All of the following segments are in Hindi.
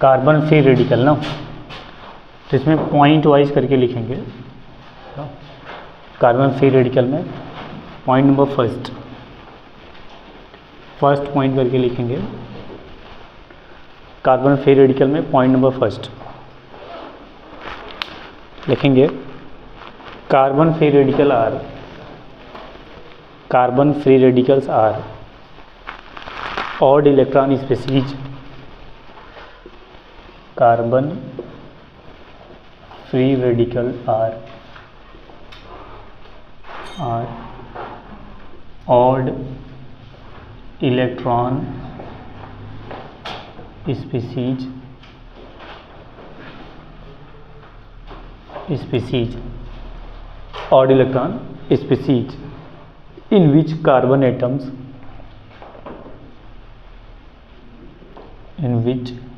कार्बन फ्री रेडिकल ना, तो इसमें पॉइंट वाइज करके लिखेंगे। कार्बन फ्री रेडिकल में पॉइंट नंबर फर्स्ट पॉइंट करके लिखेंगे। कार्बन फ्री रेडिकल में पॉइंट नंबर फर्स्ट लिखेंगे, carbon free radicals are odd electron species. Carbon free radical are odd electron species odd electron species in which carbon atoms contain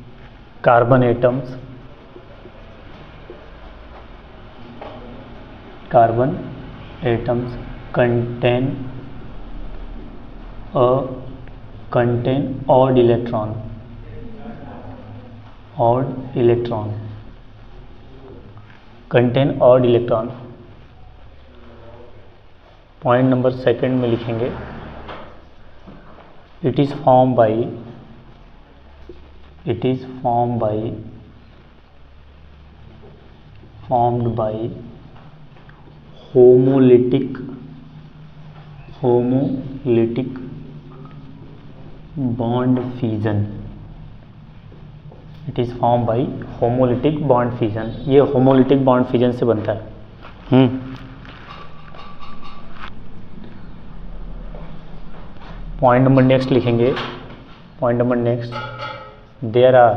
odd electron point number second में लिखेंगे, it is form by homolytic bond fusion. It is form by homolytic bond fusion. ये होमोलिटिक बॉन्ड फ्यूजन से बनता है। पॉइंट नंबर नेक्स्ट लिखेंगे, there are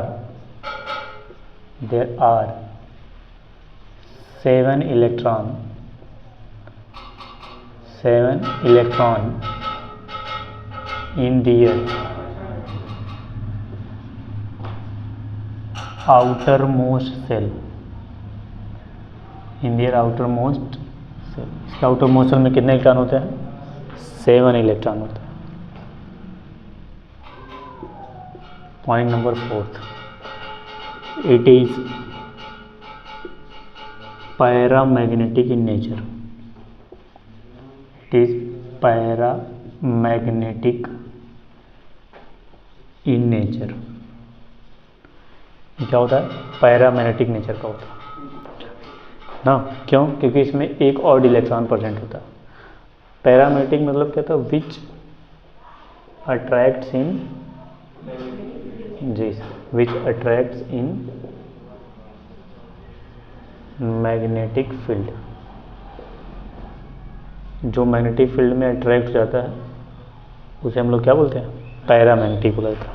7 electron in their outermost cell। इसके आउटरमोस्ट सेल में कितने इलेक्ट्रॉन होते हैं? 7 इलेक्ट्रॉन होते हैं। Point number 4, it is paramagnetic in nature. क्या होता है? पैरामैग्नेटिक नेचर का होता है ना। क्यों? क्योंकि इसमें एक ऑड इलेक्ट्रॉन प्रेजेंट होता है। पैरामैग्नेटिक मतलब क्या था? विच अट्रैक्ट्स इन मैग्नेटिक फील्ड। जो मैग्नेटिक फील्ड में अट्रैक्ट हो जाता है उसे हम लोग क्या बोलते हैं? पैरामैग्नेटिक बोलते हैं।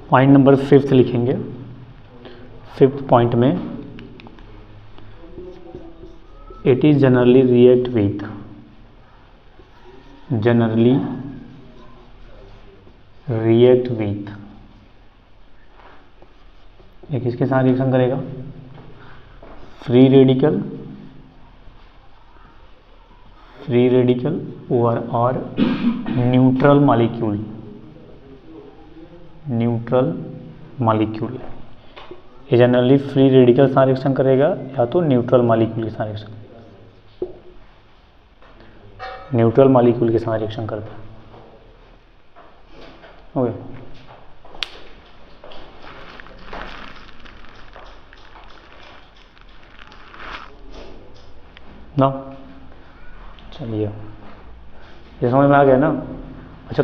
पॉइंट नंबर 5 लिखेंगे। 5th पॉइंट में, it is generally react with ये किसके साथ रिएक्शन करेगा? फ्री रेडिकल और न्यूट्रल मॉलिक्यूल। ये जनरली फ्री रेडिकल के साथ रिएक्शन करेगा या तो न्यूट्रल मॉलिक्यूल के साथ रिएक्शन करता है। ओके, ना चलिए ये समझ में आ गया ना। अच्छा,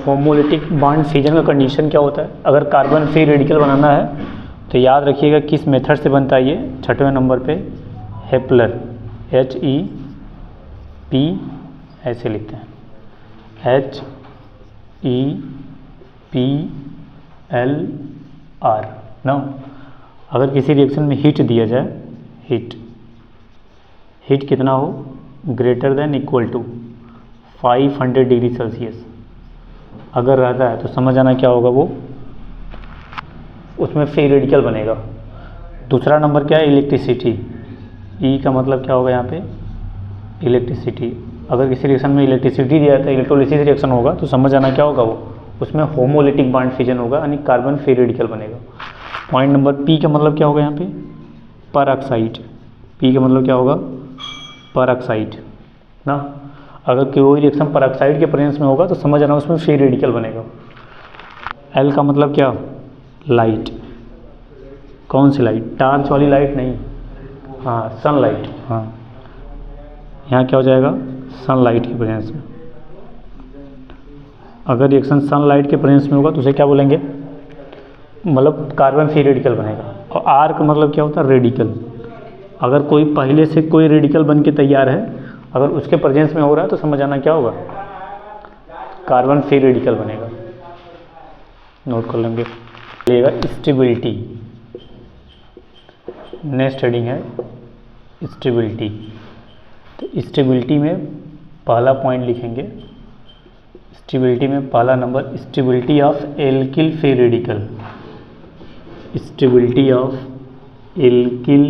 होमोलिटिक बॉन्ड फ्यूजन का कंडीशन क्या होता है? अगर कार्बन फ्री रेडिकल बनाना है तो याद रखिएगा किस मेथड से बनता है। ये 6वें नंबर पे हेपलर, HEP ऐसे लिखते हैं, HEPLR ना। अगर किसी रिएक्शन में हीट दिया जाए, हीट कितना हो? Greater than equal to 500 degree Celsius अगर रहता है तो समझ आना क्या होगा, वो उसमें फ्री रेडिकल बनेगा। दूसरा नंबर क्या है? इलेक्ट्रिसिटी। ई का मतलब क्या होगा यहाँ पे? इलेक्ट्रिसिटी। अगर किसी रिएक्शन में इलेक्ट्रिसिटी दिया जाता है, इलेक्ट्रोलिसिस रिएक्शन होगा, तो समझ आना क्या होगा, वो उसमें होमोलिटिक बॉन्ड फिजन होगा, यानी कार्बन फ्री रेडिकल बनेगा। पॉइंट नंबर पी का मतलब क्या होगा यहाँ पे, परऑक्साइड। पी का मतलब क्या होगा, परऑक्साइड ना। अगर कोई रिएक्शन परऑक्साइड के प्रेजेंस में होगा तो समझ आना उसमें फ्री रेडिकल बनेगा। एल का मतलब क्या, लाइट। कौन सी लाइट, टार्च वाली लाइट नहीं, हाँ सनलाइट, हाँ यहाँ क्या हो जाएगा, सनलाइट के प्रेजेंस में। अगर रिएक्शन सनलाइट के प्रेजेंस में होगा तो उसे क्या बोलेंगे, मतलब कार्बन फ्री रेडिकल बनेगा। और आर का मतलब क्या होता है, रेडिकल। अगर कोई पहले से कोई रेडिकल बन के तैयार है, अगर उसके प्रेजेंस में हो रहा है तो समझ आना क्या होगा, कार्बन फ्री रेडिकल बनेगा। नोट कर लेंगे। लेगा स्टेबिलिटी, नेक्स्ट हेडिंग है स्टेबिलिटी। तो स्टेबिलिटी में पहला पॉइंट लिखेंगे, स्टेबिलिटी में पहला number, stability of alkyl free radical. Stability of alkyl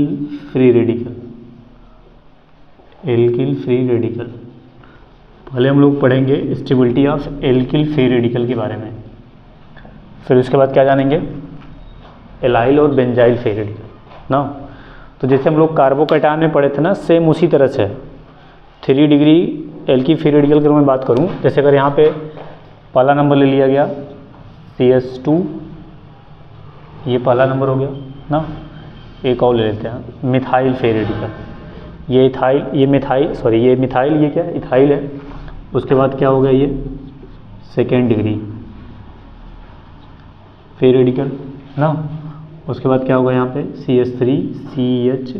free radical, alkyl free radical. पहले हम लोग पढ़ेंगे stability of alkyl free radical के बारे में, फिर उसके बाद क्या जानेंगे, एलाइल और बेंजाइल फ्री रेडिकल ना। तो जैसे हम लोग कार्बोकैटायन में पढ़े थे ना, सेम उसी तरह से 3 डिग्री एल्किल फ्री रेडिकल की मैं बात करूं, जैसे अगर यहाँ पे पहला नंबर ले लिया गया CS2, ये पहला नंबर हो गया ना। एक और ले लेते हैं मिथाइल फ्री रेडिकल, ये इथाइल, ये मिथाइल, सॉरी ये मिथाइल, ये क्या इथाइल है। उसके बाद क्या हो गया, ये 2nd डिग्री फ्री रेडिकल ना। उसके बाद क्या होगा यहाँ पे CS3 CH,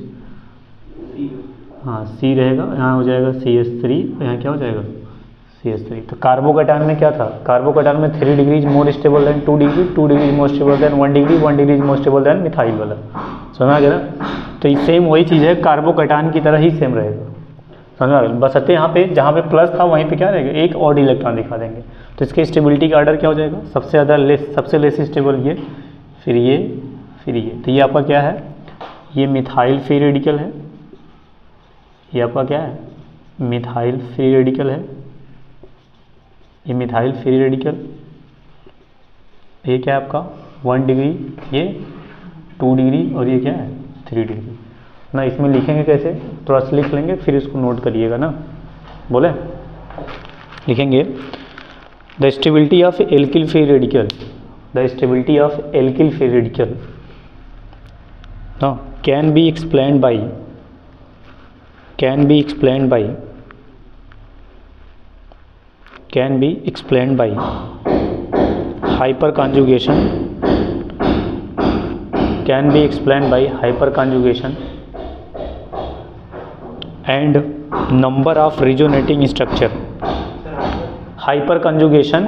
हाँ C रहेगा, यहाँ हो जाएगा CS3, यहाँ क्या हो जाएगा CS3। तो कार्बोकैटायन में क्या था, कार्बोकैटायन में 3 degree is more stable then 2 degree, 2 degree is more stable then 1 degree, 1 degree is more stable then methyl वाला। समझ आ गया ना। तो ये सेम वही चीज़ है, कार्बोकैटायन की तरह ही सेम रहेगा। समझ आ गया, बस अतः यहाँ पे जहाँ पे प्लस था वहीं पे क्या रहेगा, एक और इलेक्ट्रॉन दिखा देंगे। तो इसके स्टेबिलिटी का ऑर्डर क्या हो जाएगा, सबसे ज़्यादा लेस, सबसे लेस स्टेबल ये, फिर ये, फिर ये। तो ये आपका क्या है, ये मिथाइल फ्री रेडिकल है, ये आपका क्या है, मिथाइल फ्री रेडिकल है, ये मिथाइल फ्री रेडिकल। ये क्या है आपका 1 डिग्री, ये 2 डिग्री, और ये क्या है 3 डिग्री ना। इसमें लिखेंगे कैसे, थोड़ा सा लिख लेंगे, फिर इसको नोट करिएगा ना। बोले लिखेंगे, the stability of alkyl free radical, the stability of alkyl free radical can be explained by, can be explained by hyperconjugation, can be explained by hyperconjugation and number of resonating structure, hyperconjugation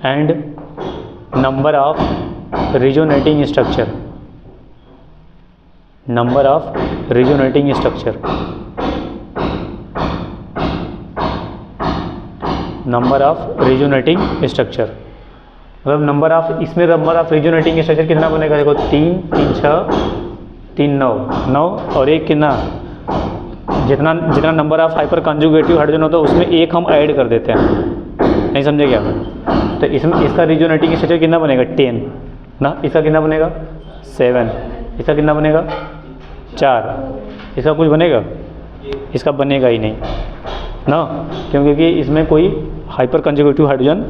and number of resonating structure, number of resonating structure, number of resonating structure, मतलब नंबर ऑफ, इसमें नंबर ऑफ रिजोनेटिंग स्ट्रक्चर कितना बनेगा, देखो 3 3 6 3 9 9, और एक कितना, जितना number of hyper conjugative hydrogen होता है उसमें एक हम ऐड कर देते हैं, नहीं समझे क्या। तो इसमें इसका रिजोनेटिंग स्ट्रक्चर कितना बनेगा 10 ना, इसका कितना बनेगा 7, इसका कितना बनेगा 4, इसका कुछ बनेगा, इसका बनेगा ही नहीं ना, क्योंकि इसमें कोई हाइपर कंजुगेटिव हाइड्रोजन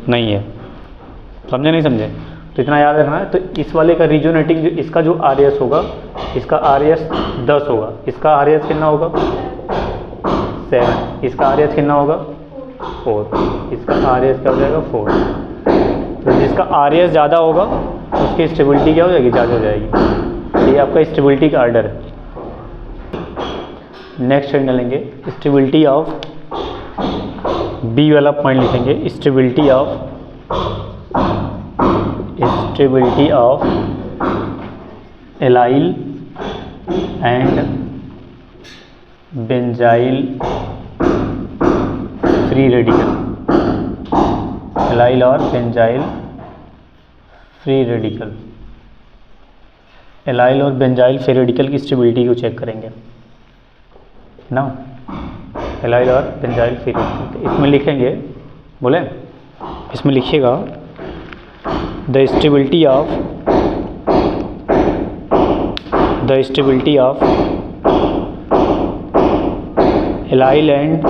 नहीं है। समझे नहीं समझे, तो इतना याद रखना है। तो इस वाले का रिजोनेटिंग, जो इसका जो RS होगा, इसका RS 10 होगा, इसका RS कितना होगा 7, इसका RS कितना होगा 4, इसका RS क्या हो जाएगा 4। तो जिसका RS ज़्यादा होगा उसकी स्टेबिलिटी क्या हो जाएगी, ज़्यादा हो जाएगी। ये आपका स्टेबिलिटी का ऑर्डर है। नेक्स्ट हेडिंग लेंगे स्टेबिलिटी ऑफ, बी वाला पॉइंट लिखेंगे, stability of allyl and benzyl free radical, allyl और बेंजाइल फ्री रेडिकल, एलाइल और बेंजाइल फ्री रेडिकल की स्टेबिलिटी को चेक करेंगे ना। एलाइल और बेंजाइल फ्री रेडिकल। तो इसमें लिखेंगे, बोले इसमें लिखिएगा the stability of allyl and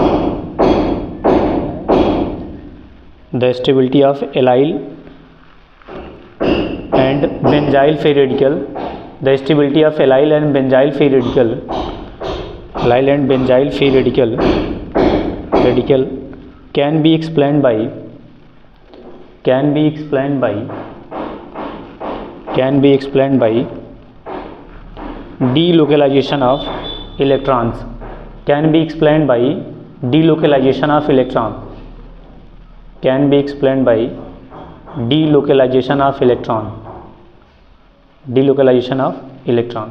the stability of allyl and benzyl free radical, the stability of allyl and benzyl free radical, allyl and benzyl free radical can be explained by delocalization of electrons, can be explained by delocalization of electron, can be explained by delocalization of electron।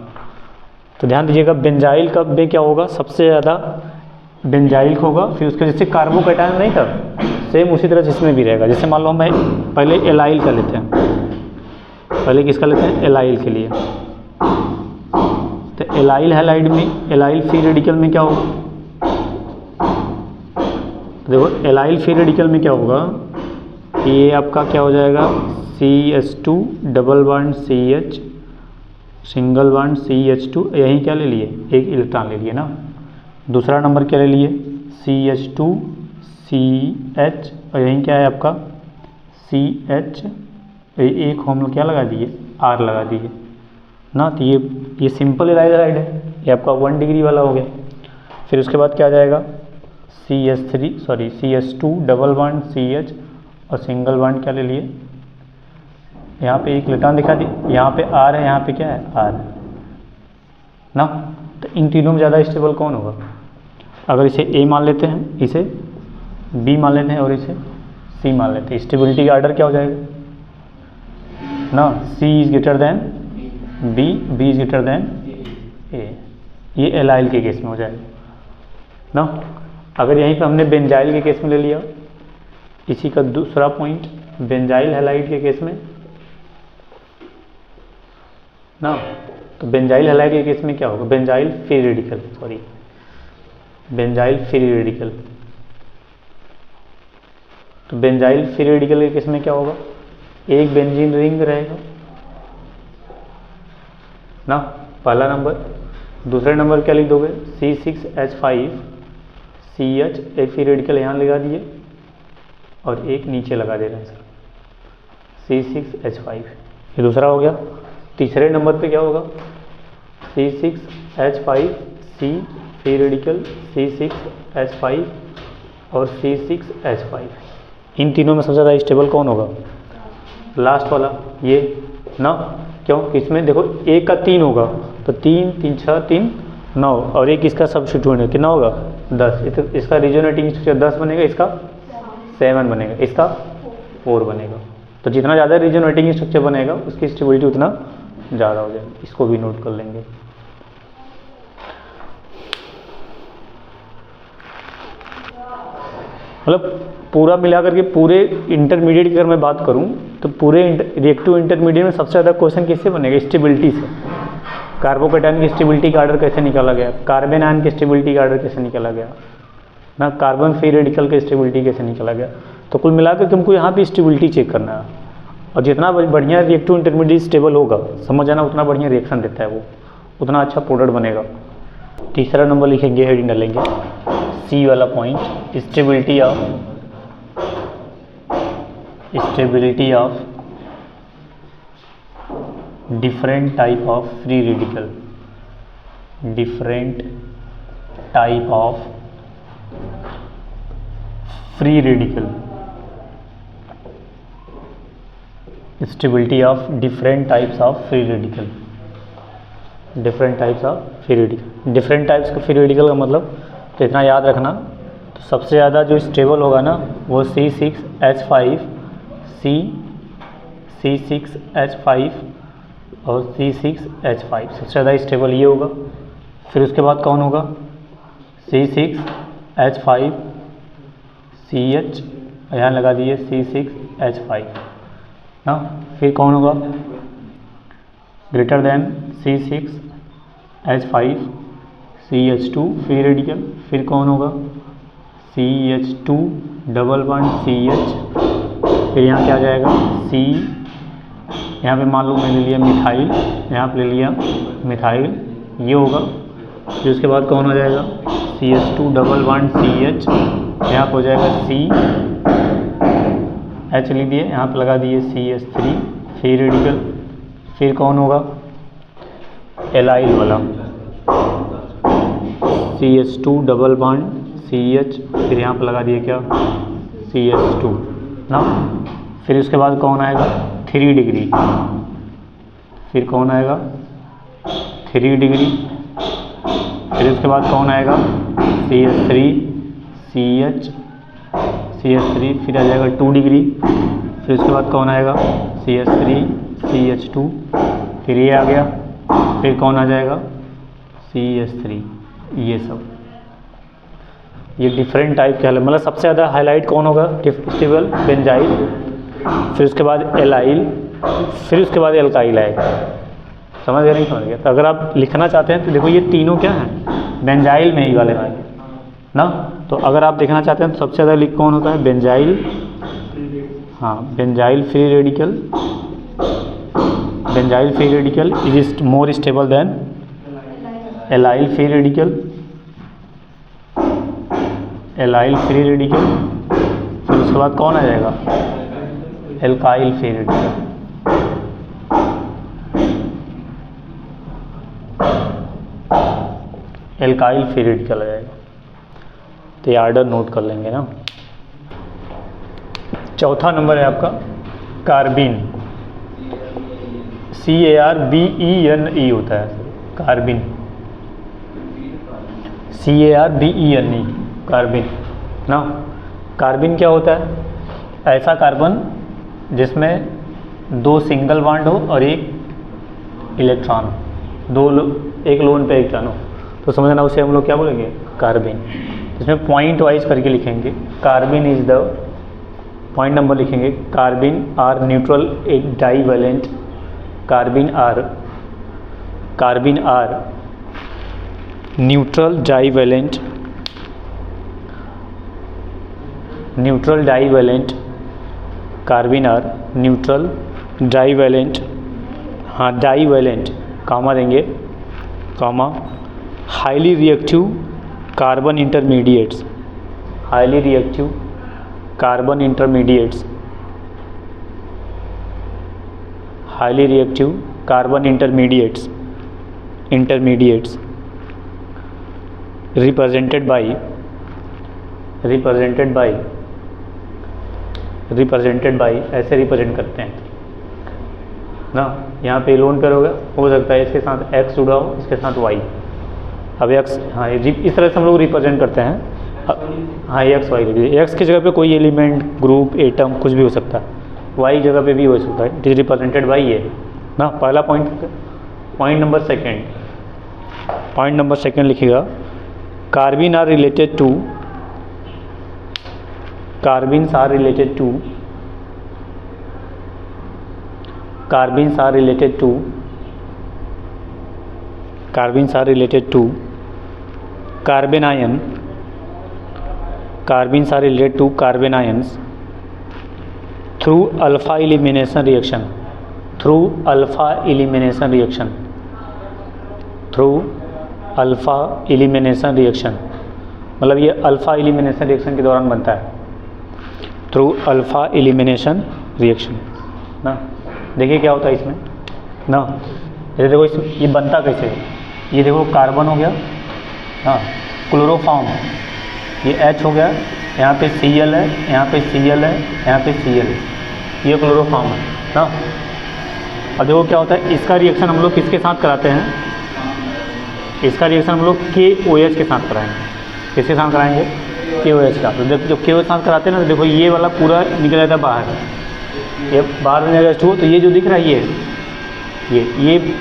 तो ध्यान दीजिएगा बेंजाइल का में क्या होगा, सबसे ज़्यादा बेंजाइल का होगा, फिर उसके जैसे कार्बोकैटायन नहीं था सेम उसी तरह जिसमें भी रहेगा। जैसे मान लो मैं पहले एलाइल का लेते हैं, पहले किसका लेते हैं, एलाइल के लिए। तो एलाइल हैलाइड में एलाइल फ्री रेडिकल में क्या होगा, देखो एलाइल फ्री रेडिकल में क्या होगा, ये आपका क्या हो जाएगा CH2 double bond CH single bond CH2, यहीं क्या ले लिए, एक इलेक्ट्रॉन ले लिए ना। दूसरा नंबर क्या ले लिए CH2 CH, और यहीं क्या है आपका CH, एक हम लोग क्या लगा दिए R लगा दिए ना। तो ये सिंपल एलाइल हैलाइड है, ये आपका 1 डिग्री वाला हो गया। फिर उसके बाद क्या आ जाएगा CH2 डबल बॉन्ड CH और सिंगल बॉन्ड क्या ले लिए, यहाँ पे एक इलेक्ट्रॉन दिखा दी, यहाँ पे R है, यहाँ पे क्या है R ना। तो इन तीनों में ज़्यादा स्टेबल कौन होगा, अगर इसे A मान लेते हैं, इसे B मान लेते हैं और इसे C मान लेते हैं, स्टेबिलिटी का ऑर्डर क्या हो जाएगा ना, C is greater than B, B is greater than A। ये एलाइल के केस में हो जाएगा ना। अगर यहीं पे हमने बेंजाइल के केस में ले लिया, इसी का दूसरा पॉइंट बेंजाइल हैलाइड के केस में ना, तो बेंजाइल हैलाइड के केस में क्या होगा, बेंजाइल फ्री रेडिकल, तो बेंजाइल फ्री रेडिकल के केस में क्या होगा, एक बेंजीन रिंग रहेगा ना, पहला नंबर। दूसरे नंबर क्या लिख दोगे C6H5CH, एक फ्री रेडिकल यहाँ लगा दिए और एक नीचे लगा दे रहे हैं सर C6H5, ये दूसरा हो गया। तीसरे नंबर पे क्या होगा C6H5C फ्री रेडिकल C6H5 और C6H5, इन तीनों में सबसे ज़्यादा स्टेबल कौन होगा, लास्ट वाला ये ना। क्यों, इसमें देखो एक का 3 होगा तो 3 3 6 3 9, और एक इसका सब्स्टिट्यूट है कितना होगा 10, इसका रिजोनेटिंग स्ट्रक्चर 10 बनेगा, इसका 7 बनेगा, इसका 4 बनेगा। तो जितना ज़्यादा रिजोनेटिंग स्ट्रक्चर बनेगा उसकी स्टेबिलिटी उतना ज़्यादा हो जाएगी, इसको भी नोट कर लेंगे। मतलब पूरा मिला करके पूरे इंटरमीडिएट की अगर मैं बात करूं तो पूरे रिएक्टिव इंटरमीडिएट में सबसे ज़्यादा क्वेश्चन किससे बनेगा, स्टेबिलिटी से। कार्बोकैटायन की स्टेबिलिटी का ऑर्डर कैसे निकाला गया, कार्बन आयन की स्टेबिलिटी का ऑर्डर कैसे निकाला गया ना, कार्बन फ्री रेडिकल की स्टेबिलिटी कैसे निकाला गया। तो कुल मिलाकर तुमको यहाँ पे स्टेबिलिटी चेक करना है, और जितना बढ़िया रिएक्टिव इंटरमीडिएट स्टेबल होगा, समझ आना, उतना बढ़िया रिएक्शन देता है वो, उतना अच्छा प्रोडक्ट बनेगा। तीसरा नंबर लिखेंगे, हेडिंग डालेंगे C वाला point, stability of different type of free radical, different type of free radical, stability of different types of free radical, different types of free radical. Different types का फ्री रेडिकल का मतलब तो इतना याद रखना, तो सबसे ज़्यादा जो स्टेबल होगा ना वो C6H5 और C6H5 सबसे ज़्यादा स्टेबल ये होगा। फिर उसके बाद कौन होगा C6H5CH, यहाँ लगा दिए C6H5 ना। फिर कौन होगा greater than C6H5CH2 free radical, फिर कौन होगा CH2 डबल बॉन्ड CH, फिर यहाँ क्या आ जाएगा C, यहाँ पे मान लो मैंने लिया मिथाइल, यहाँ पे ले लिया मिथाइल, ये होगा। फिर उसके बाद कौन हो जाएगा CH2 डबल बॉन्ड CH, यहाँ पे हो जाएगा C, H लिख दिए, यहाँ पे लगा दिए CH3, फ्री रेडिकल। फिर कौन होगा एलाइल वाला CH2 डबल बॉन्ड CH, फिर यहाँ पे लगा दिए क्या CH2 ना। फिर उसके बाद कौन आएगा 3 डिग्री, फिर कौन आएगा 3 डिग्री। फिर उसके बाद कौन आएगा CH3 CH CH3, फिर आ जाएगा 2 डिग्री। फिर उसके बाद कौन आएगा CH3 CH2, फिर ये आ गया। फिर कौन आ जाएगा CH3। ये सब ये डिफरेंट टाइप के मतलब सबसे ज़्यादा हाईलाइट कौन होगा स्टेबल बेंजाइल, फिर उसके बाद एलाइल, फिर उसके बाद एल्काइल आएगा। समझ गए नहीं समझ गया? तो अगर आप लिखना चाहते हैं तो देखो ये तीनों क्या हैं बेंजाइल में ही वाले हैं ना। तो अगर आप देखना चाहते हैं तो सबसे ज़्यादा लिख कौन होता है बेंजाइल, हाँ benzyl free radical, benzyl free radical is more stable than allyl free radical, allyl free radical. फिर उसके बाद कौन आ जाएगा alkyl free radical. Alkyl free radical आ जाएगा। तो ये आर्डर नोट कर लेंगे ना। चौथा नंबर है आपका कार्बिन, CARBENE होता है कार्बिन, CARBENE कार्बिन ना। कार्बिन क्या होता है? ऐसा कार्बन जिसमें 2 सिंगल बॉन्ड हो और एक इलेक्ट्रॉन, एक लोन पे इलेक्ट्रॉन हो, तो समझना उसे हम लोग क्या बोलेंगे कार्बिन। इसमें पॉइंट वाइज करके लिखेंगे। Carbene is the, point number लिखेंगे, कार्बिन आर न्यूट्रल एक divalent, carbene are neutral divalent, neutral divalent, carbene are neutral divalent, हाँ डाईवैलेंट, कामा देंगे comma, highly reactive carbon intermediates, highly reactive carbon intermediates, highly reactive carbon intermediates, represented by ऐसे रिप्रेजेंट करते हैं ना। यहाँ पे लोन पेयर हो सकता है इसके साथ x जुड़ा हो, इसके साथ y। अब x, हाँ इस तरह से हम लोग रिप्रेजेंट करते हैं। हाँ x y, x की जगह पे कोई एलिमेंट ग्रुप एटम कुछ भी हो सकता है, y जगह पे भी हो सकता है। इट इज रिप्रेजेंटेड बाई ये ना। पहला पॉइंट। पॉइंट नंबर सेकेंड लिखिएगा, carbene are related to, carbenes are related to, carbenes are related to, carbenes are related to carbon ion, carbenes are related to carbon ions through alpha elimination reaction, through alpha elimination reaction, through alpha elimination reaction, मतलब ये अल्फा एलिमिनेशन रिएक्शन के दौरान बनता है, थ्रू अल्फा एलिमिनेशन रिएक्शन ना। देखिए क्या होता है इसमें ना, ये देखो इसमें ये बनता कैसे है। ये देखो कार्बन हो गया हाँ, क्लोरोफॉर्म, ये H हो गया, यहाँ पे Cl है, यहाँ पे Cl है, यहाँ पे Cl है, ये क्लोरोफॉर्म है ना। अब देखो क्या होता है, इसका रिएक्शन हम लोग किसके साथ कराते हैं, इसका रिएक्शन हम लोग KOH के साथ कराएंगे। किसके साथ कराएंगे? KOH का। तो जब KOH के साथ कराते हैं ना, तो देखो ये वाला पूरा निकल जाता है बाहर, ये बाहर में जाएगा H2O, तो ये जो दिख रहा है ये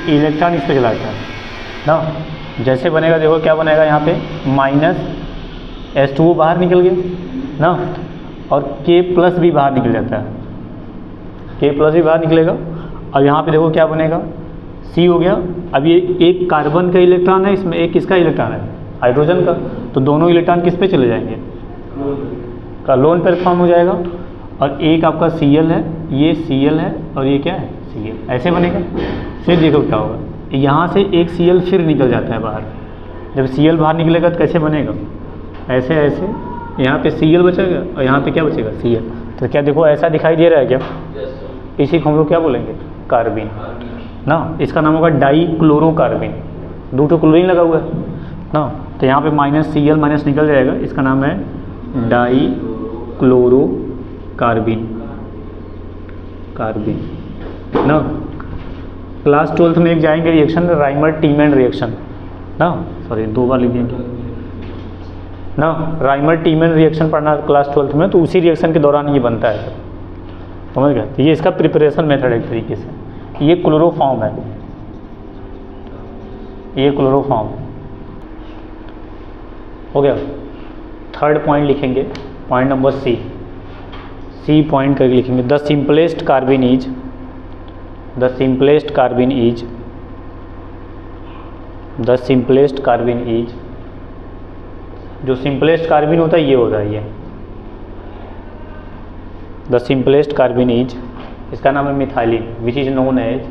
इलेक्ट्रॉन इस पर चला जाता है ना। जैसे बनेगा देखो क्या बनेगा, यहाँ पे माइनस H2O बाहर निकल गया ना, और K+ भी बाहर निकल जाता है, K+ भी बाहर निकलेगा। अब यहाँ पे देखो क्या बनेगा, C हो गया। अब ये एक कार्बन का इलेक्ट्रॉन है, इसमें एक किसका इलेक्ट्रॉन है, हाइड्रोजन का, तो दोनों इलेक्ट्रॉन किस पे चले जाएंगे, का लोन पेयर फॉर्म हो जाएगा, और एक आपका Cl है, ये Cl है और ये क्या है Cl, ऐसे बनेगा। फिर देखो क्या होगा, यहाँ से एक Cl फिर निकल जाता है बाहर। जब Cl बाहर निकलेगा तो कैसे बनेगा, ऐसे ऐसे, यहाँ पे Cl बचेगा और यहाँ पे क्या बचेगा Cl। तो क्या देखो ऐसा दिखाई दे रहा है क्या, इसी को हम लोग क्या बोलेंगे, कार्बिन ना। इसका नाम होगा डाई क्लोरोकार्बिन, 2 क्लोरीन लगा हुआ है ना, तो यहाँ पे -Cl माइनस निकल जाएगा, इसका नाम है डाई क्लोरोकार्बिन, कार्बिन ना। क्लास 12th में एक जाएंगे रिएक्शन, राइमर टीमैन रिएक्शन ना, सॉरी 2 बार लिख देंगे ना, राइमर टीमैन रिएक्शन पढ़ना क्लास 12th में, तो उसी रिएक्शन के दौरान ये बनता है, समझ गए। तो ये इसका प्रिपरेशन मेथड है एक तरीके से। ये क्लोरोफॉर्म है, ये क्लोरोफॉर्म हो गया। थर्ड पॉइंट लिखेंगे, पॉइंट नंबर सी पॉइंट करके लिखेंगे, the simplest कार्बिन is, the simplest कार्बिन is, the simplest कार्बिन is, जो सिंपलेस्ट कार्बिन होता है ये होता है, ये द सिंपलेस्ट कार्बिन इज, इसका नाम है methylene, which is known as,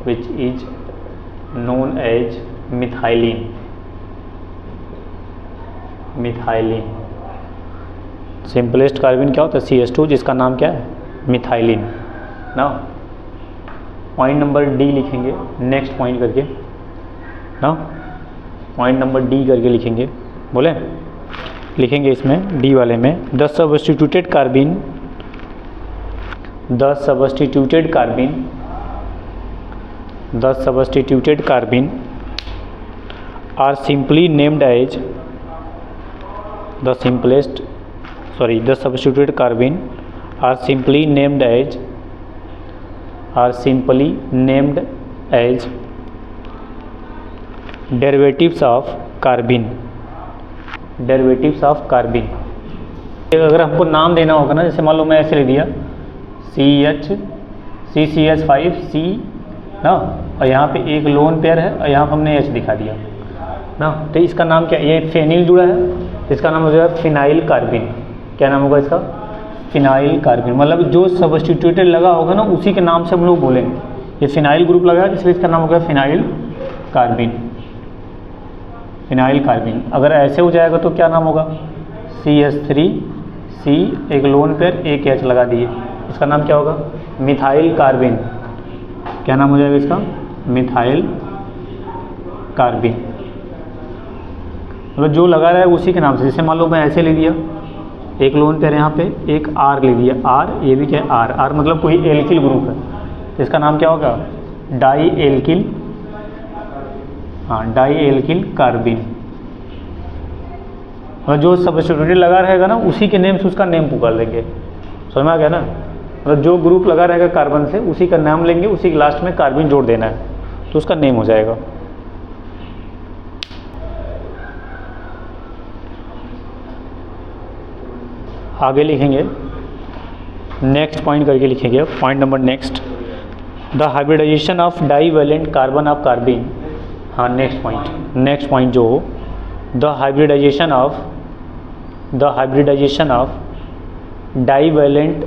which is known as methylene, methylene. Simplest carbene क्या होता है, CH2, जिसका नाम क्या है, मिथाइलिन ना। पॉइंट नंबर डी लिखेंगे नेक्स्ट पॉइंट करके ना, पॉइंट नंबर डी करके लिखेंगे, बोले लिखेंगे इसमें डी वाले में, the substituted carbene, the substituted carbene, the substituted carbene are simply named as, the simplest, sorry, the substituted carbon are simply named as, are simply named as derivatives of carbon, derivatives of carbon। अगर हमको नाम देना होगा ना, जैसे मान लो मैं ऐसे लिख दिया CH5C ना, और यहाँ पे एक लोन पेयर है और यहाँ पे हमने H दिखा दिया ना, तो इसका नाम क्या, ये फेनिल जुड़ा है, इसका नाम हो जाएगा फिनाइल कार्बिन। क्या नाम होगा इसका, फिनाइल कार्बिन। मतलब जो सब्स्टिट्यूटेड लगा होगा ना उसी के नाम से हम लोग बोलेंगे, ये फिनाइल ग्रुप लगा है इसलिए इसका नाम होगा फिनाइल कार्बिन, फिनाइल कार्बिन। अगर ऐसे हो जाएगा तो क्या नाम होगा, CH3C, एक लोन पेयर एक H लगा दिए, इसका नाम क्या होगा, मिथाइल कार्बिन। क्या नाम हो जाएगा इसका, मिथाइल कार्बिन। मतलब जो लगा रहा है उसी के नाम से, जैसे मान लो मैं ऐसे ले दिया, एक लोन पेयर यहाँ पे एक R ले दिया, R, ये भी क्या है R मतलब कोई एल्किल ग्रुप है, तो इसका नाम क्या होगा, डाई एल्किल, हाँ डाई एल्किल कार्बिन। और जो सब्स्टिट्यूटेड लगा रहेगा ना उसी के नेम से उसका नेम पुकार देंगे, समझ में आ गया ना। मतलब जो ग्रुप लगा रहेगा कार्बन से उसी का नाम लेंगे, उसी के लास्ट में कार्बिन जोड़ देना है तो उसका नेम हो जाएगा। आगे लिखेंगे नेक्स्ट पॉइंट करके लिखेंगे, point number next, the hybridization of divalent carbon of carbene. हाँ नेक्स्ट पॉइंट जो हो, the hybridization of divalent,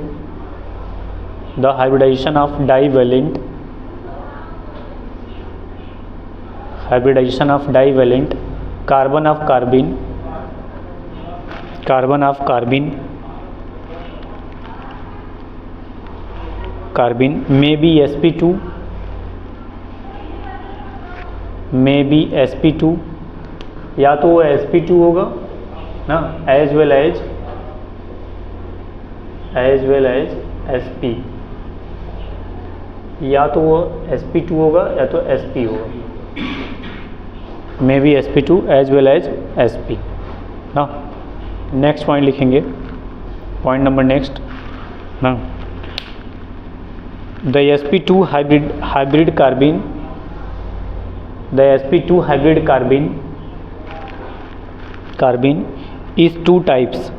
the hybridization of divalent carbon of carbene may be sp2, या तो वो sp2 होगा ना, एज वेल एज sp, या तो वो sp2 होगा या तो sp होगा, maybe sp2 as well as sp ना। नेक्स्ट पॉइंट लिखेंगे, पॉइंट नंबर नेक्स्ट ना, the sp2 hybrid carbene, the sp2 hybrid carbene is two types,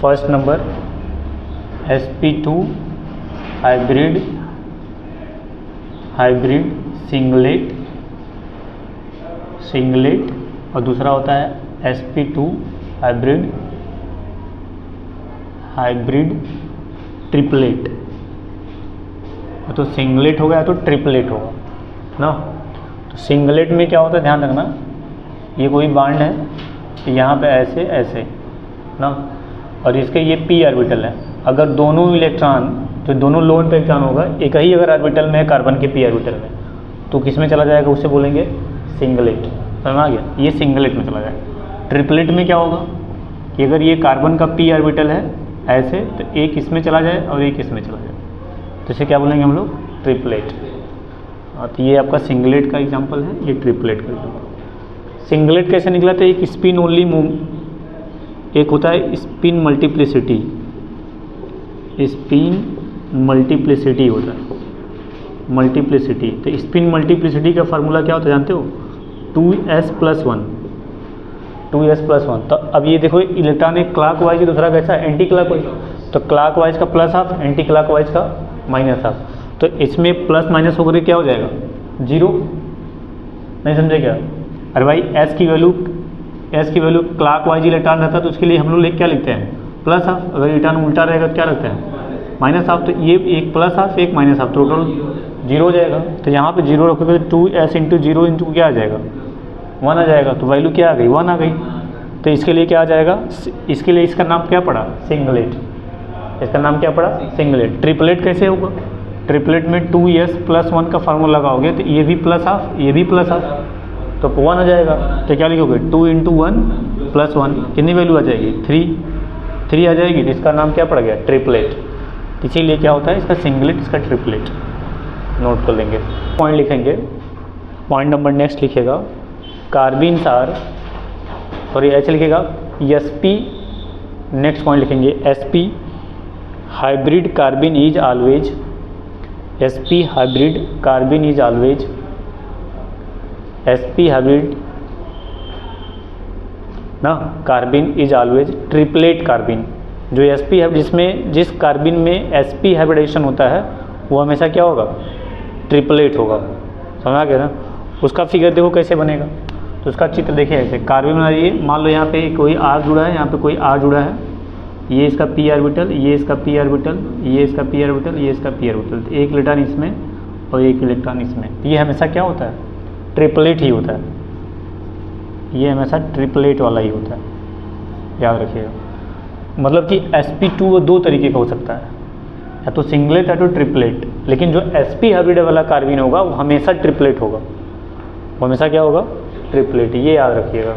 first number sp2 hybrid singlet, singlet, और दूसरा होता है sp2 हाइब्रिड ट्रिपलेट। तो सिंगलेट होगा या तो ट्रिपलेट होगा ना। तो सिंगलेट में क्या होता है, ध्यान रखना, ये कोई बांड है तो यहाँ पे ऐसे ऐसे ना, और इसके ये p ऑर्बिटल है। अगर दोनों इलेक्ट्रॉन, जो दोनों लोन पे इलेक्ट्रॉन होगा, एक ही अगर ऑर्बिटल में है कार्बन के p ऑर्बिटल में, तो किस में चला जाएगा, उससे बोलेंगे सिंगलेट। समझ आ गया, ये सिंगलेट में चला जाएगा। ट्रिपलेट में क्या होगा कि अगर ये कार्बन का p ऑर्बिटल है ऐसे, तो एक इसमें चला जाए और एक इसमें चला जाए, तो इसे क्या बोलेंगे हम लोग, ट्रिपलेट। तो ये आपका सिंगलेट का एग्जांपल है, ये ट्रिपलेट का एग्जांपल। सिंगलेट कैसे निकला, तो एक स्पिन ओनली मूव, एक होता है स्पिन मल्टीप्लिसिटी, स्पिन मल्टीप्लिसिटी होता है, मल्टीप्लिसिटी। तो स्पिन मल्टीप्लिसिटी का फार्मूला क्या होता है जानते हो, 2s+1, 2s+1। तो अब ये देखो, इलेक्ट्रॉन एक क्लॉक वाइज, दूसरा कैसा एंटी क्लॉक वाइज, तो क्लॉक वाइज का plus half, anti clock wise का माइनस हाफ। तो इसमें प्लस माइनस होकर क्या हो जाएगा, 0। नहीं समझे क्या, अरे भाई s की वैल्यू क्लॉक वाइज इलेक्ट्रॉन रहता है तो उसके लिए हम लोग क्या लिखते हैं, प्लस हाफ। अगर इलेक्ट्रॉन उल्टा रहेगा तो क्या रखते हैं, माइनस हाफ। तो ये एक प्लस हाफ एक माइनस हाफ, टोटल 0 हो जाएगा। तो यहाँ पे 0 रखोगे तो 2s × 0 × क्या आ जाएगा, 1 आ जाएगा। तो वैल्यू क्या आ गई, 1 आ गई। तो इसके लिए क्या आ जाएगा, इसके लिए इसका नाम क्या पड़ा, सिंगलेट। इसका नाम क्या पड़ा, सिंगलेट। ट्रिपलेट कैसे होगा, ट्रिपलेट में 2s+1 का फार्मूला लगाओगे तो ये भी प्लस हाफ, ये भी प्लस हाफ, तो 1 आ जाएगा। तो क्या लिखोगे, 2 × 1 + 1, कितनी वैल्यू आ जाएगी, 3 आ जाएगी। तो इसका नाम क्या पड़ गया, ट्रिपलेट। इसीलिए क्या होता है, इसका सिंगलेट, इसका ट्रिपलेट। नोट कर लेंगे, पॉइंट लिखेंगे। पॉइंट नंबर नेक्स्ट लिखेगा, कार्बिन्स आर, और ये ऐसे लिखेगा sp। नेक्स्ट पॉइंट लिखेंगे sp hybrid कार्बिन is always, sp hybrid कार्बिन is always, sp hybrid ना कार्बिन इज ऑलवेज ट्रिपलेट कार्बिन। जो sp है, जिसमें जिस कार्बिन में sp हाइब्रिडेशन होता है वो हमेशा क्या होगा, ट्रिपलेट होगा। समझ आ गया ना। उसका फिगर देखो कैसे बनेगा, तो उसका चित्र देखिए ऐसे। कार्बिन बनाइए, मान लो यहाँ पे कोई R जुड़ा है, यहाँ पे कोई R जुड़ा है, ये इसका p ऑर्बिटल, ये इसका p ऑर्बिटल, ये इसका p ऑर्बिटल, ये इसका p ऑर्बिटल। तो एक इलेक्ट्रॉन इसमें और एक इलेक्ट्रॉन इसमें। ये हमेशा क्या होता है, ट्रिपलेट ही होता है। ये हमेशा ट्रिपलेट वाला ही होता है, याद रखिएगा। मतलब कि sp2 दो तरीके का हो सकता है, या तो सिंगलेट या तो ट्रिपलेट। लेकिन जो sp हाइब्रिड वाला कार्बिन होगा वो हमेशा ट्रिपलेट होगा, वो हमेशा क्या होगा, ट्रिपलेट। ये याद रखिएगा,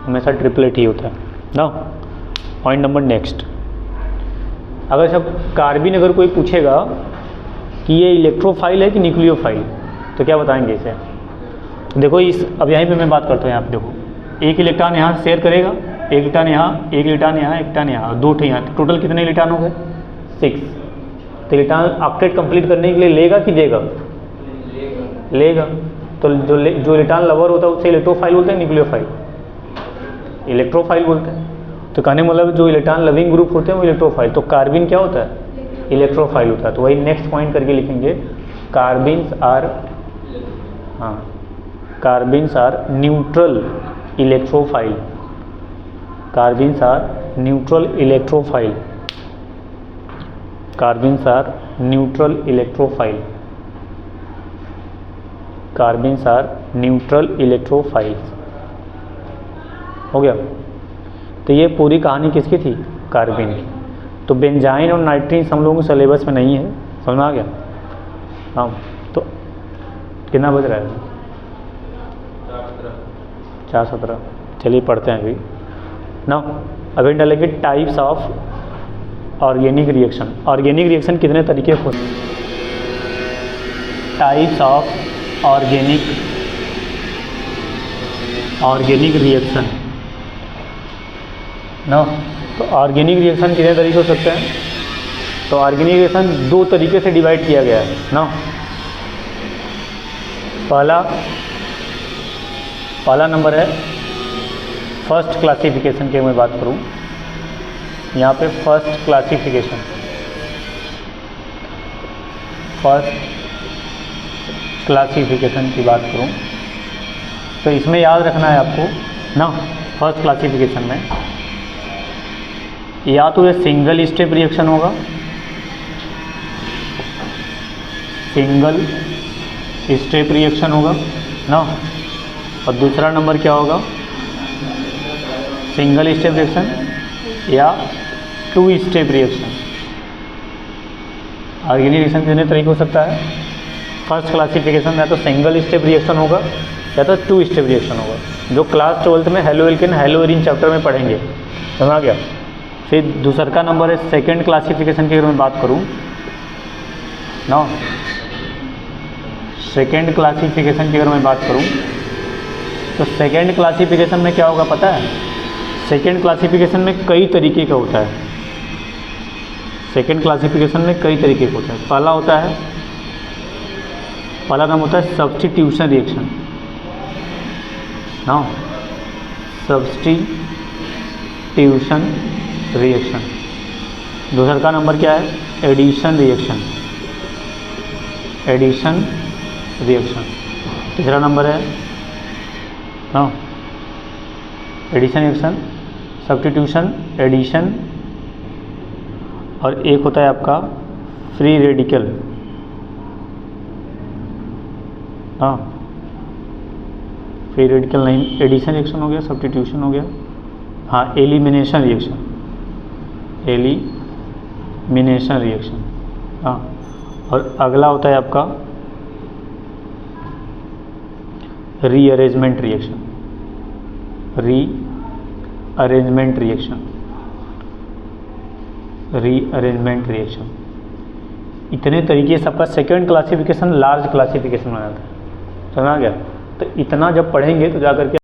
हमेशा ट्रिपलेट ही होता है ना। पॉइंट नंबर नेक्स्ट, अगर सब कार्बिन अगर कोई पूछेगा कि ये इलेक्ट्रोफाइल है कि न्यूक्लियोफाइल, तो क्या बताएंगे इसे। देखो इस, अब यहीं पे मैं बात करता हूँ। यहाँ पे देखो, एक इलेक्ट्रॉन यहाँ शेयर करेगा, एक इलेक्ट्रॉन यहाँ, एक इलेक्ट्रॉन यहाँ, एक इलेक्ट्रॉन यहाँ, 2 यहाँ, टोटल कितने इलेक्ट्रॉन हो गए, 6। तो इलेक्ट्रॉन ऑक्टेट कंप्लीट करने के लिए लेगा कि देगा, लेगा। तो जो इलेक्ट्रॉन लवर होता है उससे इलेक्ट्रोफाइल बोलते हैं, न्यूक्लियोफाइल इलेक्ट्रोफाइल बोलते हैं। तो कहने मतलब जो इलेक्ट्रॉन लविंग ग्रुप होते हैं वो इलेक्ट्रोफाइल। तो कार्बिन क्या होता है, इलेक्ट्रोफाइल होता है। तो वही नेक्स्ट पॉइंट करके लिखेंगे, कार्बिन्स आर, हाँ, carbenes are neutral electrophile, carbenes are neutral electrophile, carbenes are neutral electrophile, carbenes are neutral electrophiles. हो गया। तो ये पूरी कहानी किसकी थी, कार्बिन की। तो बेंजाइन और नाइट्रीन हम लोगों के सिलेबस में नहीं है, समझ में आ गया। हाँ, तो कितना बज रहा है, 4:17। चलिए पढ़ते हैं अभी ना। अभी डालेंगे types of organic reaction. Organic reaction कितने तरीके के होते हैं, टाइप्स ऑफ ऑर्गेनिक रिएक्शन ना। तो ऑर्गेनिक रिएक्शन कितने तरीके हो सकते हैं, तो ऑर्गेनिक रिएक्शन 2 तरीके से डिवाइड किया गया है ना। पहला नंबर है फर्स्ट क्लासिफिकेशन की मैं बात करूं, यहाँ पे फर्स्ट क्लासिफिकेशन, फर्स्ट क्लासिफिकेशन की बात करूं तो इसमें याद रखना है आपको ना, फर्स्ट क्लासिफिकेशन में या तो ये सिंगल स्टेप रिएक्शन होगा, सिंगल स्टेप रिएक्शन होगा ना, और दूसरा नंबर क्या होगा, सिंगल स्टेप रिएक्शन या two step reaction. Organic reaction कितने तरीके हो सकता है, फर्स्ट क्लासिफिकेशन में या तो सिंगल स्टेप रिएक्शन होगा या तो टू स्टेप रिएक्शन होगा, जो क्लास 12th में halo alkane hello arene chapter में पढ़ेंगे, समझ गया। फिर दूसरा का नंबर है सेकेंड क्लासिफिकेशन की अगर मैं बात करूँ ना, सेकेंड क्लासिफिकेशन की अगर मैं बात करूँ तो सेकेंड क्लासिफिकेशन में क्या होगा पता है, सेकेंड क्लासिफिकेशन में कई तरीके का होता है, सेकेंड क्लासिफिकेशन में कई तरीके का होता है। पहला होता है, पहला नाम होता है सब्स्टिट्यूशन रिएक्शन ना, सब्स्टिट्यूशन रिएक्शन। दूसरा का नंबर क्या है, एडिशन रिएक्शन, एडिशन रिएक्शन। तीसरा नंबर है ना एडिशन रिएक्शन, सब्स्टिट्यूशन, एडिशन, और एक होता है आपका फ्री रेडिकल, हाँ फ्री रेडिकल नहीं, एडिशन रिएक्शन हो गया, सब्स्टिट्यूशन हो गया, हाँ एलिमिनेशन रिएक्शन, एलिमिनेशन रिएक्शन, हाँ। और अगला होता है आपका rearrangement reaction, rearrangement reaction, rearrangement reaction. इतने तरीके से आपका सेकेंड क्लासिफिकेशन लार्ज क्लासिफिकेशन बनाता है, समझ आ गया। तो इतना जब पढ़ेंगे तो जाकर के